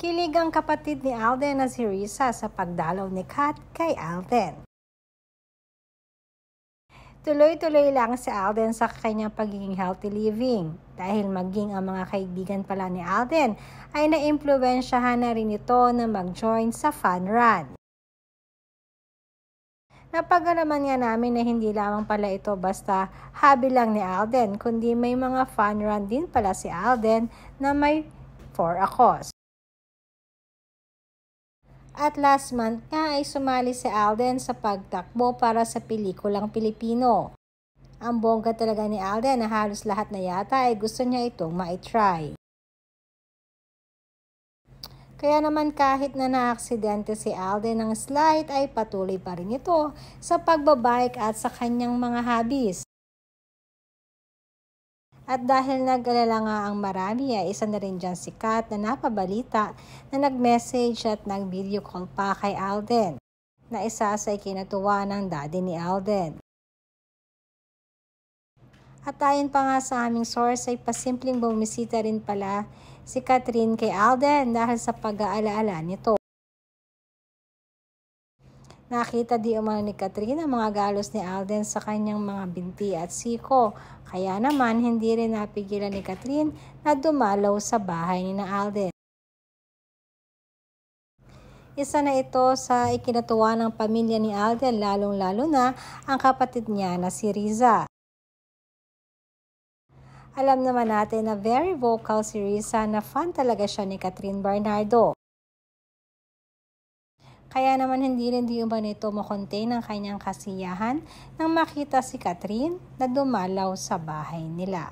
Kilig ang kapatid ni Alden na si Riza sa pagdalaw ni Kat kay Alden. Tuloy-tuloy lang si Alden sa kanyang pagiging healthy living dahil maging ang mga kaibigan pala ni Alden ay naimpluwensyahan na rin ito na mag-join sa fun run. Napagalaman nga namin na hindi lamang pala ito basta hobby lang ni Alden, kundi may mga fun run din pala si Alden na may for a cause. At last month nga ay sumali si Alden sa pagtakbo para sa pelikulang Pilipino. Ang bongga talaga ni Alden na halos lahat na yata ay gusto niya itong ma-try. Kaya naman kahit na naaksidente si Alden ng slight ay patuloy pa rin ito sa pagbabike at sa kanyang mga hobbies. At dahil nag-alala nga ang marami ay isa na rin dyan si Kat na napabalita na nag-message at nag-video call pa kay Alden na isa sa ikinatuwa ng daddy ni Alden. At ayon pa nga sa aming source ay pasimpleng bumisita rin pala si Catherine kay Alden dahil sa pag-aalaala nito. Nakita di umano ni Catherine ang mga galos ni Alden sa kanyang mga binti at siko. Kaya naman hindi rin napigilan ni Catherine na dumalaw sa bahay ni Alden. Isa na ito sa ikinatuwa ng pamilya ni Alden, lalong-lalo na ang kapatid niya na si Riza. Alam naman natin na very vocal si Riza na fan talaga siya ni Catherine Bernardo. Kaya naman hindi rin di umano ito makontain ang kanyang kasiyahan nang makita si Catherine na dumalaw sa bahay nila.